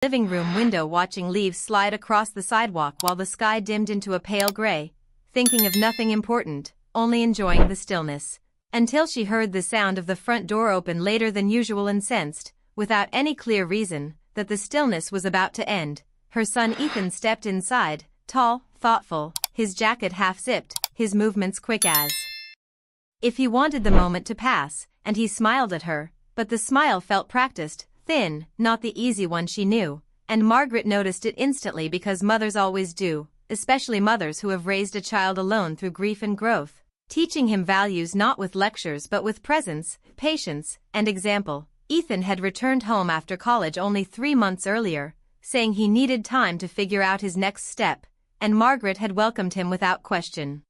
living room window watching leaves slide across the sidewalk while the sky dimmed into a pale gray, thinking of nothing important, only enjoying the stillness. Until she heard the sound of the front door open later than usual and sensed, without any clear reason, that the stillness was about to end. Her son Ethan stepped inside, tall, thoughtful, his jacket half-zipped, his movements quick as if he wanted the moment to pass, and he smiled at her, but the smile felt practiced, thin, not the easy one she knew, and Margaret noticed it instantly because mothers always do, especially mothers who have raised a child alone through grief and growth, teaching him values not with lectures but with presence, patience, and example. Ethan had returned home after college only 3 months earlier, saying he needed time to figure out his next step, and Margaret had welcomed him without question.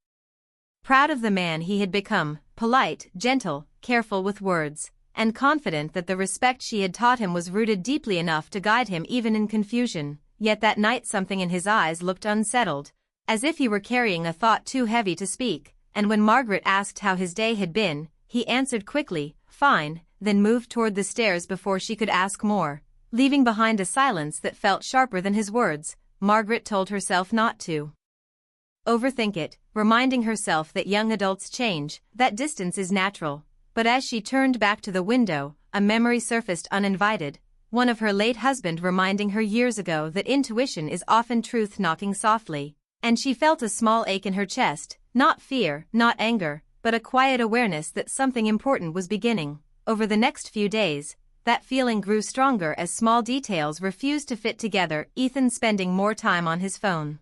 Proud of the man he had become, polite, gentle, careful with words, and confident that the respect she had taught him was rooted deeply enough to guide him even in confusion, yet that night something in his eyes looked unsettled, as if he were carrying a thought too heavy to speak, and when Margaret asked how his day had been, he answered quickly, "Fine," then moved toward the stairs before she could ask more, leaving behind a silence that felt sharper than his words. Margaret told herself not to overthink it, reminding herself that young adults change, that distance is natural. But as she turned back to the window, a memory surfaced uninvited, one of her late husband reminding her years ago that intuition is often truth knocking softly, and she felt a small ache in her chest, not fear, not anger, but a quiet awareness that something important was beginning. Over the next few days, that feeling grew stronger as small details refused to fit together. Ethan spending more time on his phone,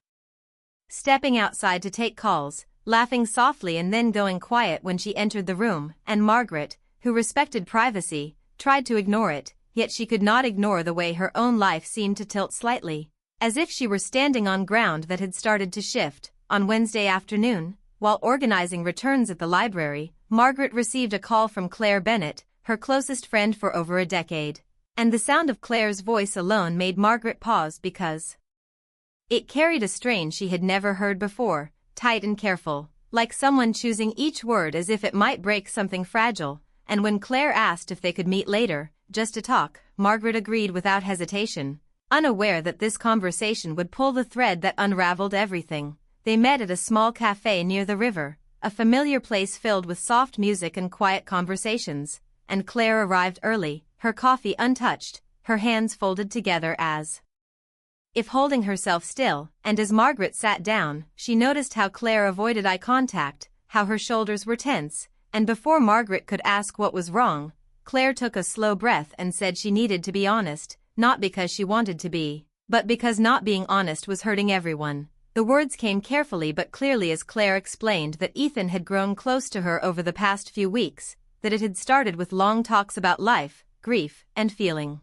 stepping outside to take calls, laughing softly and then going quiet when she entered the room, and Margaret, who respected privacy, tried to ignore it, yet she could not ignore the way her own life seemed to tilt slightly, as if she were standing on ground that had started to shift. On Wednesday afternoon, while organizing returns at the library, Margaret received a call from Claire Bennett, her closest friend for over a decade, and the sound of Claire's voice alone made Margaret pause because it carried a strain she had never heard before, tight and careful, like someone choosing each word as if it might break something fragile. And when Claire asked if they could meet later, just to talk, Margaret agreed without hesitation, unaware that this conversation would pull the thread that unraveled everything. They met at a small cafe near the river, a familiar place filled with soft music and quiet conversations, and Claire arrived early, her coffee untouched, her hands folded together as if holding herself still, and as Margaret sat down, she noticed how Claire avoided eye contact, how her shoulders were tense, and before Margaret could ask what was wrong, Claire took a slow breath and said she needed to be honest, not because she wanted to be, but because not being honest was hurting everyone. The words came carefully but clearly as Claire explained that Ethan had grown close to her over the past few weeks, that it had started with long talks about life, grief, and feeling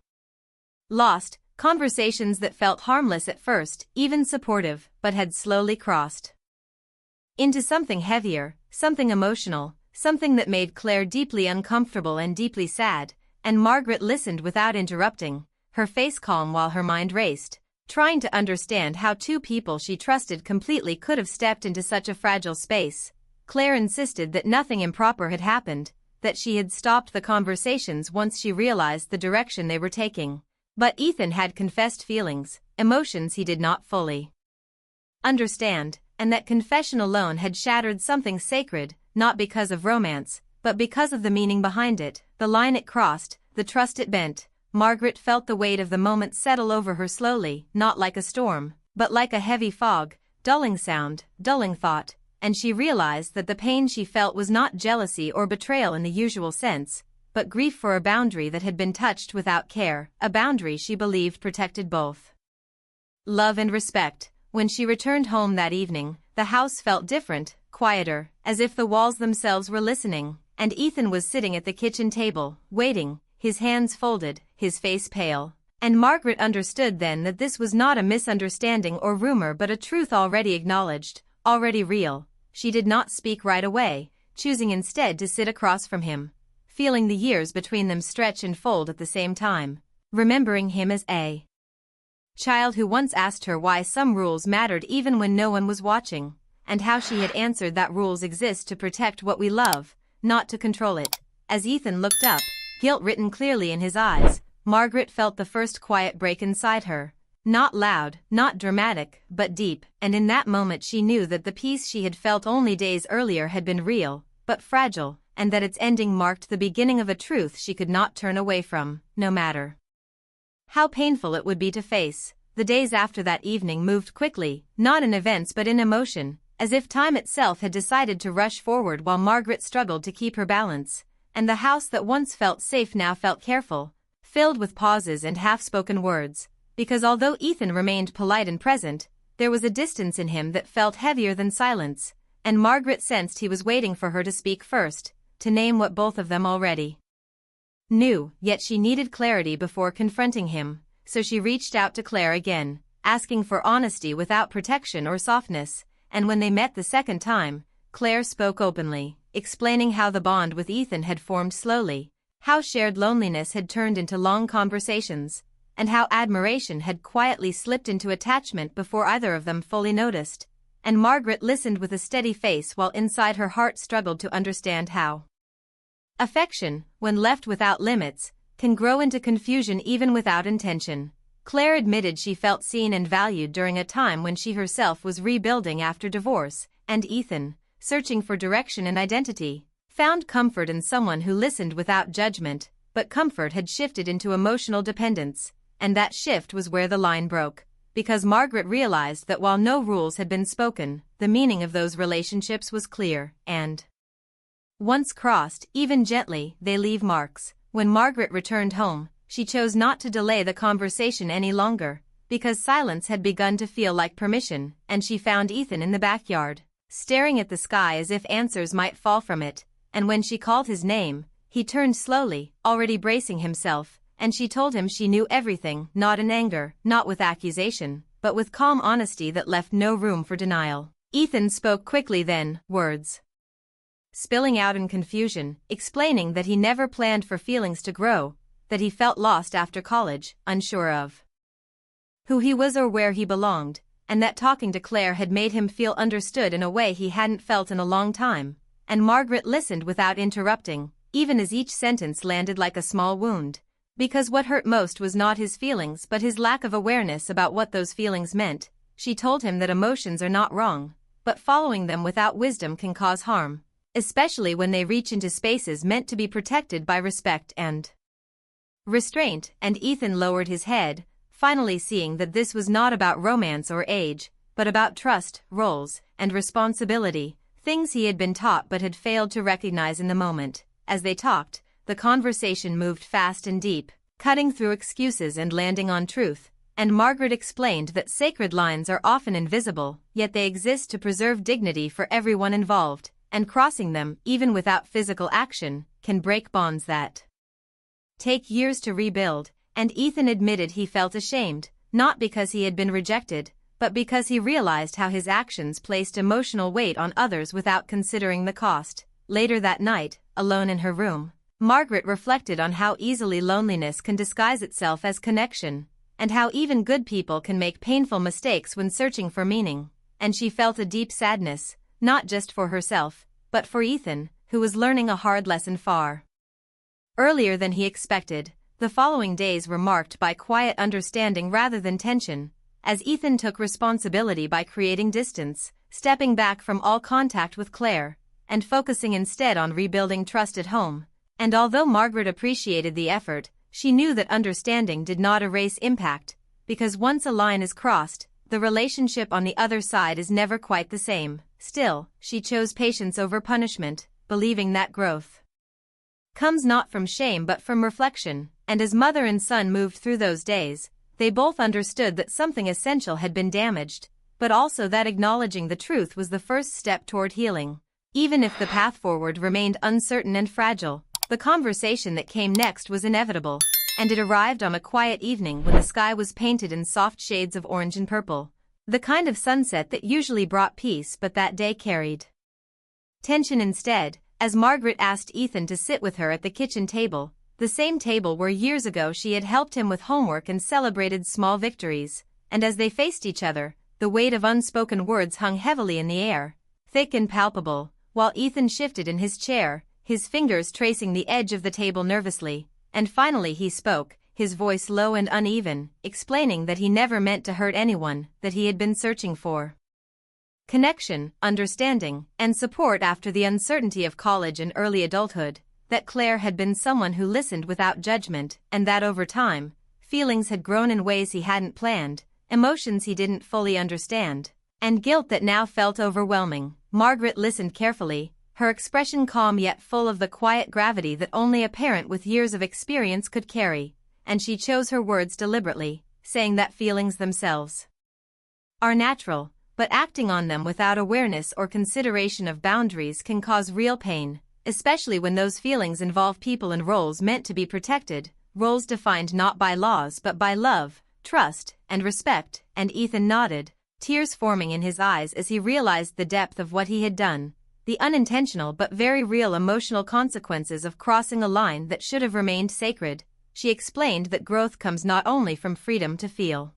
lost, conversations that felt harmless at first, even supportive, but had slowly crossed into something heavier, something emotional, something that made Claire deeply uncomfortable and deeply sad, and Margaret listened without interrupting, her face calm while her mind raced, trying to understand how two people she trusted completely could have stepped into such a fragile space. Claire insisted that nothing improper had happened, that she had stopped the conversations once she realized the direction they were taking. But Ethan had confessed feelings, emotions he did not fully understand, and that confession alone had shattered something sacred, not because of romance, but because of the meaning behind it, the line it crossed, the trust it bent. Margaret felt the weight of the moment settle over her slowly, not like a storm, but like a heavy fog, dulling sound, dulling thought, and she realized that the pain she felt was not jealousy or betrayal in the usual sense, but grief for a boundary that had been touched without care, a boundary she believed protected both love and respect. When she returned home that evening, the house felt different, quieter, as if the walls themselves were listening, and Ethan was sitting at the kitchen table, waiting, his hands folded, his face pale. And Margaret understood then that this was not a misunderstanding or rumor but a truth already acknowledged, already real. She did not speak right away, choosing instead to sit across from him, feeling the years between them stretch and fold at the same time, remembering him as a child who once asked her why some rules mattered even when no one was watching, and how she had answered that rules exist to protect what we love, not to control it. As Ethan looked up, guilt written clearly in his eyes, Margaret felt the first quiet break inside her. Not loud, not dramatic, but deep, and in that moment she knew that the peace she had felt only days earlier had been real, but fragile, and that its ending marked the beginning of a truth she could not turn away from, no matter how painful it would be to face. The days after that evening moved quickly, not in events but in emotion, as if time itself had decided to rush forward while Margaret struggled to keep her balance, and the house that once felt safe now felt careful, filled with pauses and half-spoken words, because although Ethan remained polite and present, there was a distance in him that felt heavier than silence, and Margaret sensed he was waiting for her to speak first, to name what both of them already knew, yet she needed clarity before confronting him, so she reached out to Claire again, asking for honesty without protection or softness, and when they met the second time, Claire spoke openly, explaining how the bond with Ethan had formed slowly, how shared loneliness had turned into long conversations, and how admiration had quietly slipped into attachment before either of them fully noticed, and Margaret listened with a steady face while inside her heart struggled to understand how affection, when left without limits, can grow into confusion even without intention. Claire admitted she felt seen and valued during a time when she herself was rebuilding after divorce, and Ethan, searching for direction and identity, found comfort in someone who listened without judgment, but comfort had shifted into emotional dependence, and that shift was where the line broke, because Margaret realized that while no rules had been spoken, the meaning of those relationships was clear, and once crossed, even gently, they leave marks. When Margaret returned home, she chose not to delay the conversation any longer, because silence had begun to feel like permission, and she found Ethan in the backyard, staring at the sky as if answers might fall from it, and when she called his name, he turned slowly, already bracing himself, and she told him she knew everything, not in anger, not with accusation, but with calm honesty that left no room for denial. Ethan spoke quickly then, words spilling out in confusion, explaining that he never planned for feelings to grow, that he felt lost after college, unsure of who he was or where he belonged, and that talking to Claire had made him feel understood in a way he hadn't felt in a long time, and Margaret listened without interrupting, even as each sentence landed like a small wound, because what hurt most was not his feelings but his lack of awareness about what those feelings meant. She told him that emotions are not wrong, but following them without wisdom can cause harm, especially when they reach into spaces meant to be protected by respect and restraint, and Ethan lowered his head, finally seeing that this was not about romance or age, but about trust, roles, and responsibility, things he had been taught but had failed to recognize in the moment. As they talked, the conversation moved fast and deep, cutting through excuses and landing on truth, and Margaret explained that sacred lines are often invisible, yet they exist to preserve dignity for everyone involved, and crossing them, even without physical action, can break bonds that take years to rebuild, and Ethan admitted he felt ashamed, not because he had been rejected, but because he realized how his actions placed emotional weight on others without considering the cost. Later that night, alone in her room, Margaret reflected on how easily loneliness can disguise itself as connection, and how even good people can make painful mistakes when searching for meaning, and she felt a deep sadness, not just for herself, but for Ethan, who was learning a hard lesson far earlier than he expected. The following days were marked by quiet understanding rather than tension, as Ethan took responsibility by creating distance, stepping back from all contact with Claire, and focusing instead on rebuilding trust at home. And although Margaret appreciated the effort, she knew that understanding did not erase impact, because once a line is crossed, the relationship on the other side is never quite the same. Still, she chose patience over punishment, believing that growth comes not from shame but from reflection, and as mother and son moved through those days, they both understood that something essential had been damaged, but also that acknowledging the truth was the first step toward healing. Even if the path forward remained uncertain and fragile, the conversation that came next was inevitable, and it arrived on a quiet evening when the sky was painted in soft shades of orange and purple, the kind of sunset that usually brought peace but that day carried tension instead, as Margaret asked Ethan to sit with her at the kitchen table, the same table where years ago she had helped him with homework and celebrated small victories, and as they faced each other, the weight of unspoken words hung heavily in the air, thick and palpable, while Ethan shifted in his chair, his fingers tracing the edge of the table nervously, and finally he spoke, his voice low and uneven, explaining that he never meant to hurt anyone, that he had been searching for connection, understanding, and support after the uncertainty of college and early adulthood, that Claire had been someone who listened without judgment, and that over time, feelings had grown in ways he hadn't planned, emotions he didn't fully understand, and guilt that now felt overwhelming. Margaret listened carefully, her expression calm yet full of the quiet gravity that only a parent with years of experience could carry, and she chose her words deliberately, saying that feelings themselves are natural, but acting on them without awareness or consideration of boundaries can cause real pain, especially when those feelings involve people and roles meant to be protected, roles defined not by laws but by love, trust, and respect. And Ethan nodded, tears forming in his eyes as he realized the depth of what he had done, the unintentional but very real emotional consequences of crossing a line that should have remained sacred. She explained that growth comes not only from freedom to feel,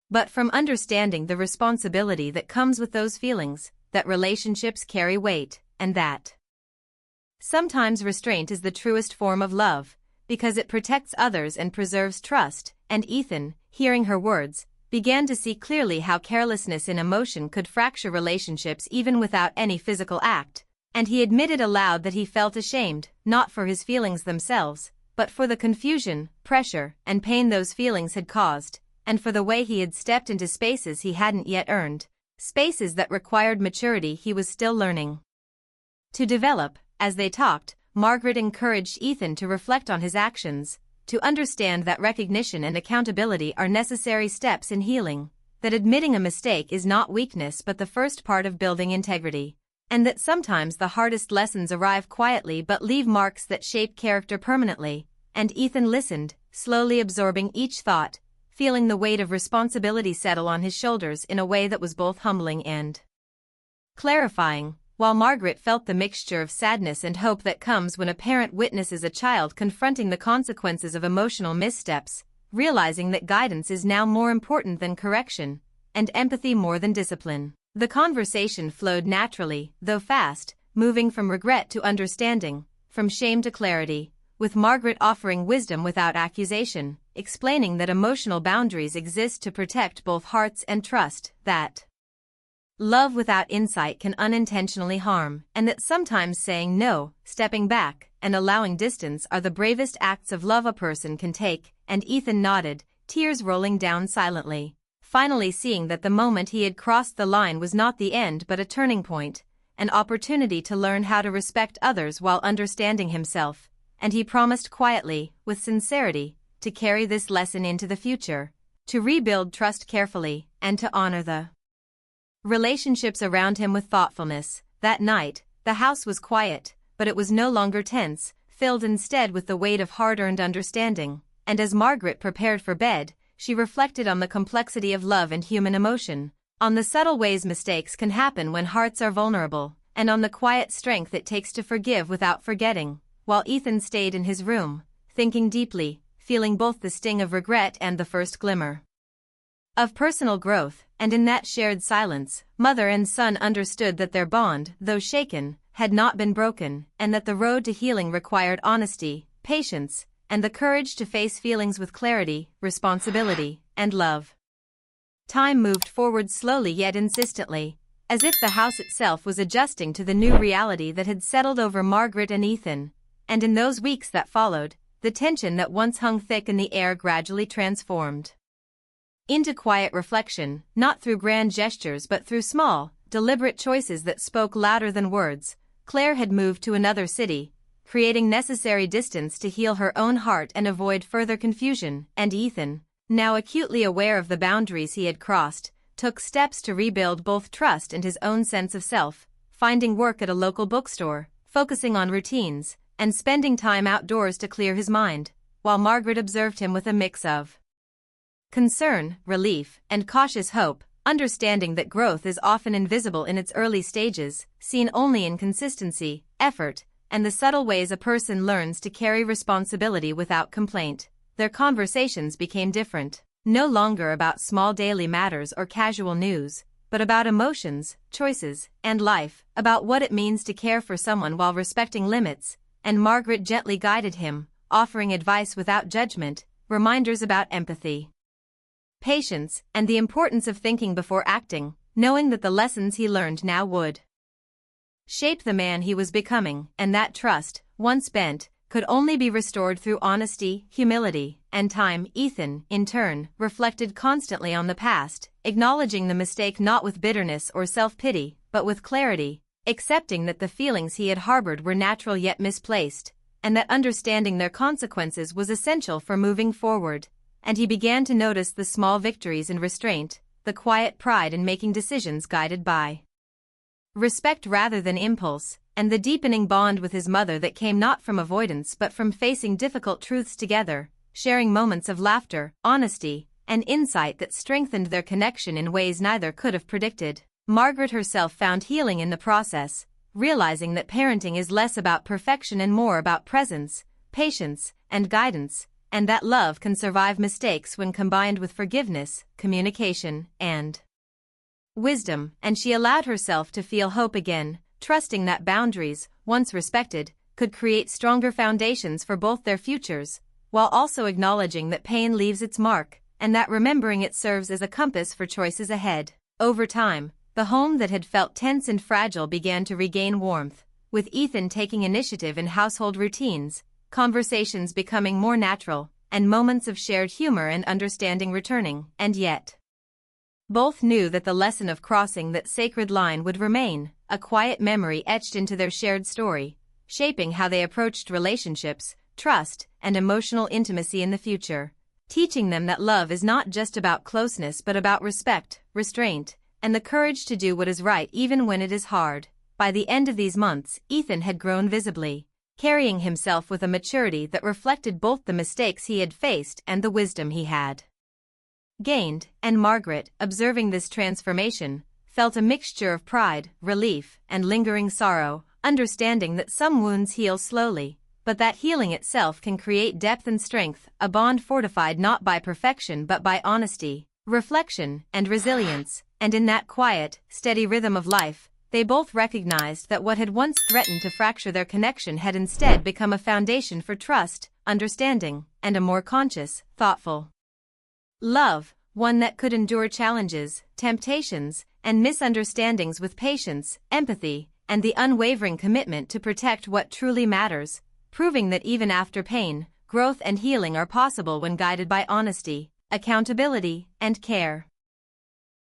but from understanding the responsibility that comes with those feelings, that relationships carry weight, and that sometimes restraint is the truest form of love, because it protects others and preserves trust. And Ethan, hearing her words, began to see clearly how carelessness in emotion could fracture relationships even without any physical act, and he admitted aloud that he felt ashamed, not for his feelings themselves, but for the confusion, pressure, and pain those feelings had caused, and for the way he had stepped into spaces he hadn't yet earned, spaces that required maturity he was still learning to develop. As they talked, Margaret encouraged Ethan to reflect on his actions, to understand that recognition and accountability are necessary steps in healing, that admitting a mistake is not weakness but the first part of building integrity, and that sometimes the hardest lessons arrive quietly but leave marks that shape character permanently. And Ethan listened, slowly absorbing each thought, feeling the weight of responsibility settle on his shoulders in a way that was both humbling and clarifying, while Margaret felt the mixture of sadness and hope that comes when a parent witnesses a child confronting the consequences of emotional missteps, realizing that guidance is now more important than correction, and empathy more than discipline. The conversation flowed naturally, though fast, moving from regret to understanding, from shame to clarity, with Margaret offering wisdom without accusation, explaining that emotional boundaries exist to protect both hearts and trust, that love without insight can unintentionally harm, and that sometimes saying no, stepping back, and allowing distance are the bravest acts of love a person can take. And Ethan nodded, tears rolling down silently, finally seeing that the moment he had crossed the line was not the end but a turning point, an opportunity to learn how to respect others while understanding himself. And he promised quietly, with sincerity, to carry this lesson into the future, to rebuild trust carefully, and to honor the relationships around him with thoughtfulness. That night, the house was quiet, but it was no longer tense, filled instead with the weight of hard-earned understanding. And as Margaret prepared for bed, she reflected on the complexity of love and human emotion, on the subtle ways mistakes can happen when hearts are vulnerable, and on the quiet strength it takes to forgive without forgetting. While Ethan stayed in his room, thinking deeply, feeling both the sting of regret and the first glimmer of personal growth, and in that shared silence, mother and son understood that their bond, though shaken, had not been broken, and that the road to healing required honesty, patience, and the courage to face feelings with clarity, responsibility, and love. Time moved forward slowly yet insistently, as if the house itself was adjusting to the new reality that had settled over Margaret and Ethan. And in those weeks that followed, the tension that once hung thick in the air gradually transformed into quiet reflection, not through grand gestures but through small, deliberate choices that spoke louder than words. Claire had moved to another city, creating necessary distance to heal her own heart and avoid further confusion, and Ethan, now acutely aware of the boundaries he had crossed, took steps to rebuild both trust and his own sense of self, finding work at a local bookstore, focusing on routines, and spending time outdoors to clear his mind, while Margaret observed him with a mix of concern, relief, and cautious hope, understanding that growth is often invisible in its early stages, seen only in consistency, effort, and the subtle ways a person learns to carry responsibility without complaint. Their conversations became different, no longer about small daily matters or casual news, but about emotions, choices, and life, about what it means to care for someone while respecting limits. And Margaret gently guided him, offering advice without judgment, reminders about empathy, patience, and the importance of thinking before acting, knowing that the lessons he learned now would shape the man he was becoming, and that trust, once bent, could only be restored through honesty, humility, and time. Ethan, in turn, reflected constantly on the past, acknowledging the mistake not with bitterness or self-pity, but with clarity, accepting that the feelings he had harbored were natural yet misplaced, and that understanding their consequences was essential for moving forward. And he began to notice the small victories in restraint, the quiet pride in making decisions guided by respect rather than impulse, and the deepening bond with his mother that came not from avoidance but from facing difficult truths together, sharing moments of laughter, honesty, and insight that strengthened their connection in ways neither could have predicted. Margaret herself found healing in the process, realizing that parenting is less about perfection and more about presence, patience, and guidance, and that love can survive mistakes when combined with forgiveness, communication, and wisdom. And she allowed herself to feel hope again, trusting that boundaries, once respected, could create stronger foundations for both their futures, while also acknowledging that pain leaves its mark, and that remembering it serves as a compass for choices ahead. Over time, the home that had felt tense and fragile began to regain warmth, with Ethan taking initiative in household routines, conversations becoming more natural, and moments of shared humor and understanding returning. And yet, both knew that the lesson of crossing that sacred line would remain, a quiet memory etched into their shared story, shaping how they approached relationships, trust, and emotional intimacy in the future, teaching them that love is not just about closeness but about respect, restraint, and the courage to do what is right even when it is hard. By the end of these months, Ethan had grown visibly, carrying himself with a maturity that reflected both the mistakes he had faced and the wisdom he had gained, and Margaret, observing this transformation, felt a mixture of pride, relief, and lingering sorrow, understanding that some wounds heal slowly, but that healing itself can create depth and strength, a bond fortified not by perfection but by honesty, reflection, and resilience. And in that quiet, steady rhythm of life, they both recognized that what had once threatened to fracture their connection had instead become a foundation for trust, understanding, and a more conscious, thoughtful love, one that could endure challenges, temptations, and misunderstandings with patience, empathy, and the unwavering commitment to protect what truly matters, proving that even after pain, growth and healing are possible when guided by honesty, accountability, and care.